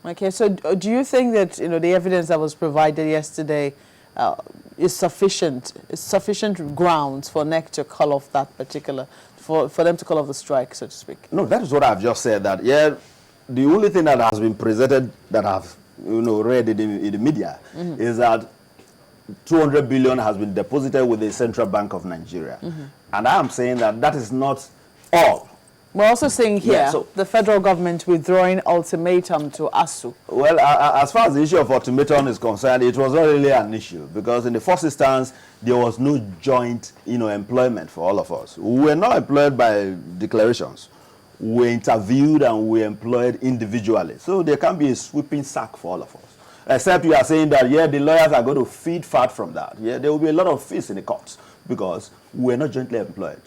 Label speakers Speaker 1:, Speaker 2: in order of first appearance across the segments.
Speaker 1: Okay, so do you think that the evidence that was provided yesterday is sufficient grounds for NEC to call off that particular, for them to call off the strike, so to speak?
Speaker 2: No, that is what I've just said. That the only thing that has been presented that I've read in the media is that 200 billion has been deposited with the Central Bank of Nigeria, and I am saying that that is not all.
Speaker 1: We're also seeing here the federal government withdrawing ultimatum to ASU.
Speaker 2: Well, as far as the issue of ultimatum is concerned, it was not really an issue because in the first instance, there was no joint employment for all of us. We were not employed by declarations. We interviewed and we employed individually. So there can be a sweeping sack for all of us. Except you are saying that, the lawyers are going to feed fat from that. There will be a lot of fees in the courts because we're not jointly employed.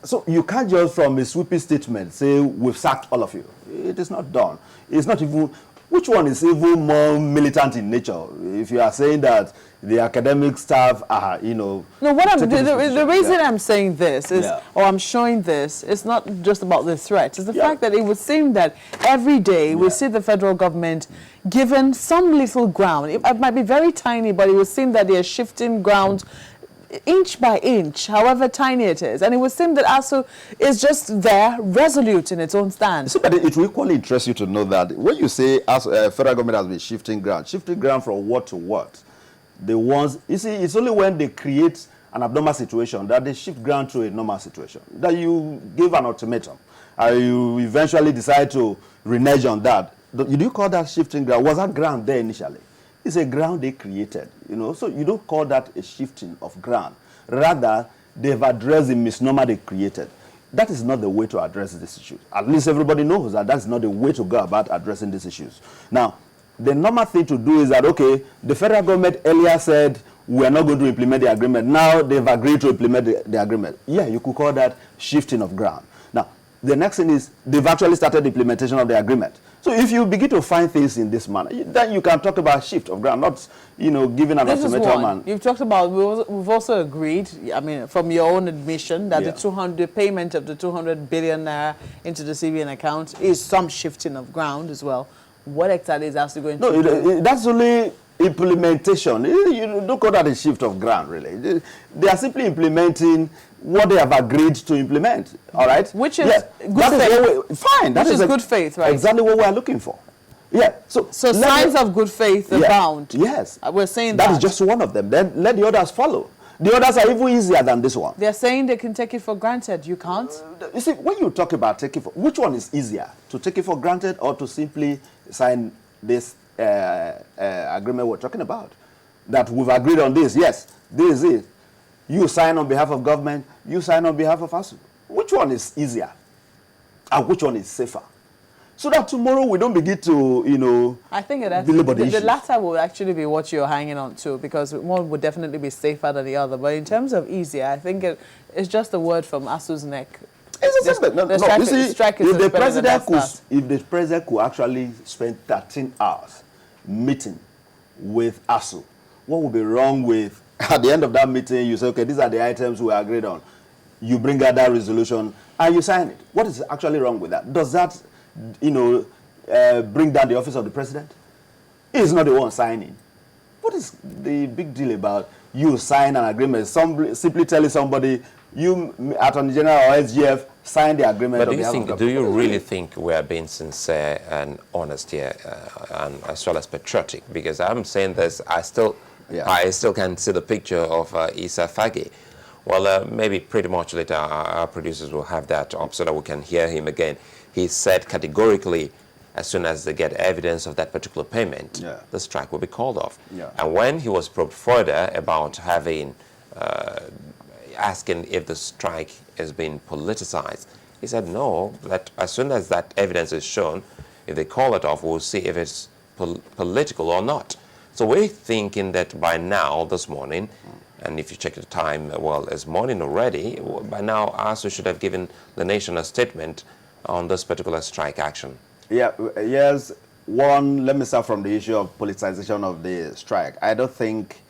Speaker 2: So you can't just from a sweeping statement say we've sacked all of you. It is not done. It's not even, which one is even more militant in nature? If you are saying that the academic staff are, No,
Speaker 1: the reason I'm saying this is, or I'm showing this, it's not just about the threat. It's the fact that it would seem that every day we see the federal government given some little ground. It might be very tiny, but it would seem that they are shifting ground inch by inch, however tiny it is. And it would seem that ASU is just there, resolute in its own stand.
Speaker 2: So, but it will equally interest you to know that when you say federal government has been shifting ground from what to what? The ones, you see, it's only when they create an abnormal situation that they shift ground to a normal situation. That you give an ultimatum, and you eventually decide to renege on that. Do you call that shifting ground? Was that ground there initially? It's a ground they created, so you don't call that a shifting of ground. Rather, they've addressed the misnomer they created. That is not the way to address this issue. At least everybody knows that that's not the way to go about addressing these issues. Now, the normal thing to do is that, okay, the federal government earlier said we are not going to implement the agreement. Now they've agreed to implement the agreement. Yeah, you could call that shifting of ground. Now, the next thing is they've actually started the implementation of the agreement. So if you begin to find things in this manner, then you can talk about shift of ground, not, giving an ultimatum.
Speaker 1: You've talked about, we've also agreed, from your own admission, that the payment of the 200 billion naira into the CBN account is some shifting of ground as well. What exactly is actually going to do?
Speaker 2: That's only implementation. You don't call that a shift of ground, really. They are simply implementing what they have agreed to implement, all right?
Speaker 1: Which is good faith.
Speaker 2: Fine. That is
Speaker 1: good faith, right?
Speaker 2: Exactly what we are looking for. Yeah. So
Speaker 1: signs of good faith abound.
Speaker 2: Yes.
Speaker 1: We're saying that.
Speaker 2: That is just one of them. Then let the others follow. The others are even easier than this one.
Speaker 1: They're saying they can take it for granted. You can't?
Speaker 2: You see, when you talk about taking for, which one is easier? To take it for granted or to simply sign this agreement we're talking about? That we've agreed on this. Yes, this is it. You sign on behalf of government, you sign on behalf of ASU. Which one is easier? And which one is safer? So that tomorrow we don't begin to,
Speaker 1: I think the latter will actually be what you're hanging on to, because one would definitely be safer than the other. But in terms of easier, I think it's just a word from ASU's neck.
Speaker 2: It's a system. You see, if the president could actually spend 13 hours meeting with ASU, what would be wrong with, at the end of that meeting, you say, okay, these are the items we agreed on. You bring out that resolution and you sign it. What is actually wrong with that? Does that, bring down the office of the president? He's not the one signing. What is the big deal about you sign an agreement, simply telling somebody, you, Attorney General or SGF, sign the agreement?
Speaker 3: But do you really think we are being sincere and honest here, and as well as patriotic? Because I'm saying this, I still can see the picture of Issa Fage. Well, maybe pretty much later our producers will have that up so that we can hear him again. He said categorically, as soon as they get evidence of that particular payment, the strike will be called off. And when he was probed further about having, asking if the strike is being politicized, he said no, that as soon as that evidence is shown, if they call it off, we'll see if it's political or not. So we're thinking that by now, this morning, and if you check the time, well, it's morning already, by now ASU should have given the nation a statement on this particular strike action.
Speaker 2: Yes. One, let me start from the issue of politicization of the strike. I don't think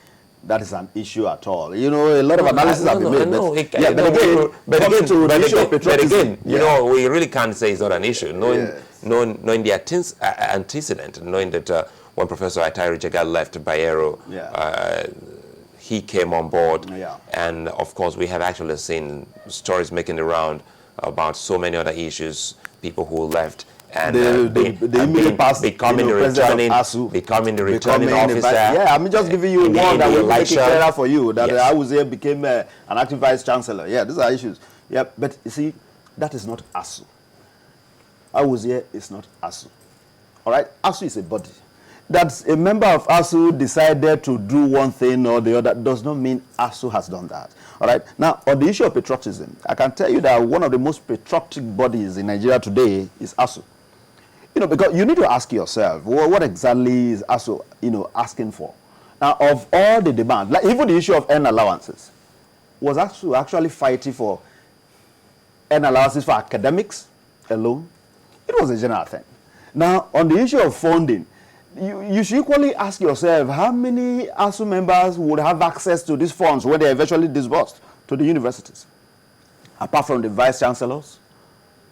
Speaker 2: that is an issue at all. A lot of analysis have been made. But again,
Speaker 3: we really can't say it's not an issue. knowing the antecedent, knowing that when Professor Atari Jega left Bayero, he came on board. And of course, we have actually seen stories making the round about so many other issues, people who left and becoming the returning officer.
Speaker 2: I'm just giving you one that will make it clearer for you, that Awuzie became an active vice chancellor. Yeah, these are issues. Yeah, but you see, that is not ASU. Awuzie is not ASU. All right? ASU is a body. That a member of ASU decided to do one thing or the other does not mean ASU has done that. All right? Now, on the issue of patriotism, I can tell you that one of the most patriotic bodies in Nigeria today is ASU. You know, because you need to ask yourself, well, what exactly is ASU, asking for? Now, of all the demands, like even the issue of earn allowances, was ASU actually fighting for earn allowances for academics alone? It was a general thing. Now, on the issue of funding, you should equally ask yourself, how many ASU members would have access to these funds when they are eventually disbursed to the universities? Apart from the vice chancellors,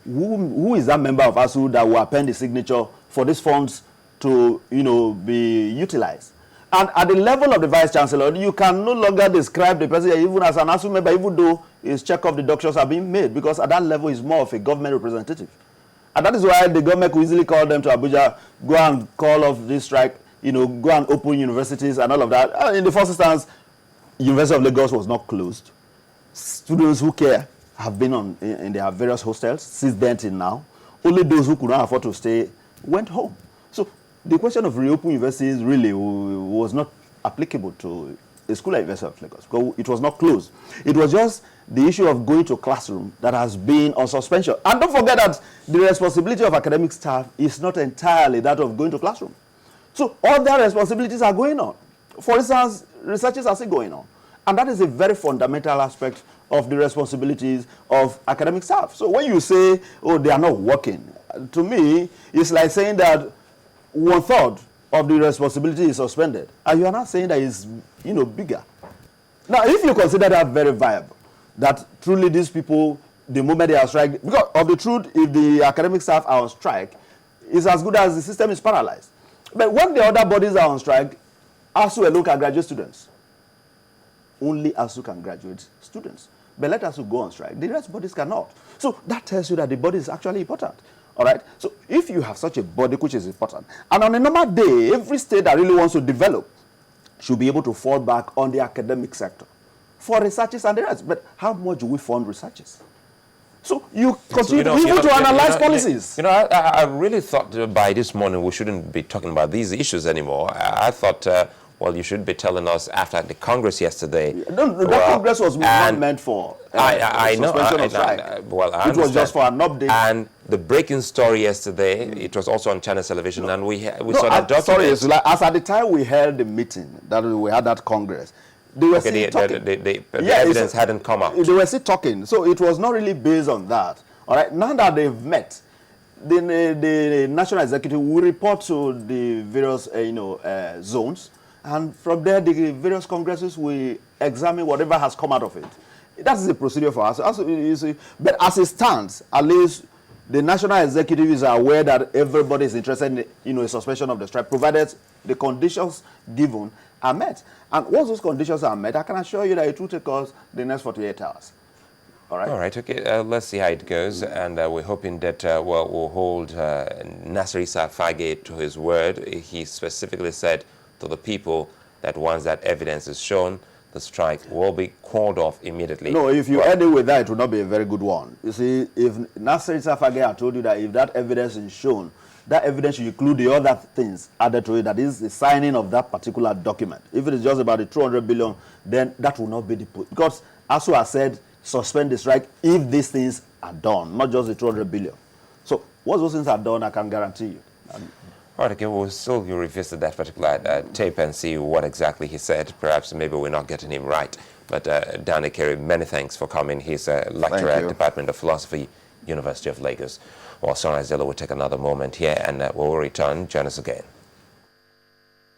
Speaker 2: who is that member of ASU that will append the signature for these funds to, be utilized? And at the level of the vice chancellor, you can no longer describe the person even as an ASU member, even though his check-off deductions are being made, because at that level, he's more of a government representative. And that is why the government could easily call them to Abuja, go and call off this strike, go and open universities and all of that. In the first instance, University of Lagos was not closed. Students who care have been in their various hostels since then till now. Only those who could not afford to stay went home. So the question of reopening universities really was not applicable to the school at University of Lagos, because it was not closed. It was just the issue of going to classroom that has been on suspension. And don't forget that the responsibility of academic staff is not entirely that of going to classroom. So all their responsibilities are going on. For instance, researches are still going on. And that is a very fundamental aspect of the responsibilities of academic staff. So when you say, oh, they are not working, to me, it's like saying that 1/3 of the responsibility is suspended. And you are not saying that it's, bigger. Now, if you consider that very viable, that truly these people, the moment they are striking, because of the truth, if the academic staff are on strike, it's as good as the system is paralyzed. But when the other bodies are on strike, ASU alone can graduate students. Only ASU can graduate students. But let ASU go on strike. The rest bodies cannot. So that tells you that the body is actually important. All right? So if you have such a body which is important, and on a normal day, every state that really wants to develop should be able to fall back on the academic sector for researches and the rest. But how much do we fund researches? So you continue to analyze policies.
Speaker 3: I really thought by this morning we shouldn't be talking about these issues anymore. I thought, well, you should be telling us after the Congress yesterday.
Speaker 2: That Congress was not meant for suspension of strike. It was just for an update.
Speaker 3: And the breaking story yesterday, it was also on Channel Television, and we saw that document.
Speaker 2: Sorry, as at the time we held the meeting, that we had that Congress, they were still talking.
Speaker 3: The evidence hadn't come out.
Speaker 2: They were still talking, so it was not really based on that. All right, now that they've met, the National Executive will report to the various zones, and from there the various congresses will examine whatever has come out of it. That is the procedure for us. But as it stands, at least the National Executive is aware that everybody is interested in a suspension of the strike, provided the conditions given are met. And once those conditions are met, I can assure you that it will take us the next 48 hours. All right?
Speaker 3: All right, okay. Let's see how it goes. And we're hoping that we'll hold Nasir Issa Fage to his word. He specifically said to the people that once that evidence is shown, the strike will be called off immediately.
Speaker 2: No, if you end it with that, it will not be a very good one. You see, if Nasir Issa Fage had told you that if that evidence is shown, that evidence should include the other things added to it, that is the signing of that particular document. If it is just about the 200 billion, then that will not be the point. Because ASU has said, suspend the strike if these things are done, not just the 200 billion. So once those things are done, I can guarantee you.
Speaker 3: All right, okay, we'll still revisit that particular tape and see what exactly he said. Perhaps maybe we're not getting him right. But Dan Ekere, many thanks for coming. He's a lecturer at Department of Philosophy, University of Lagos. Well, Sunrise Zilla will take another moment here and we'll return. Join us again.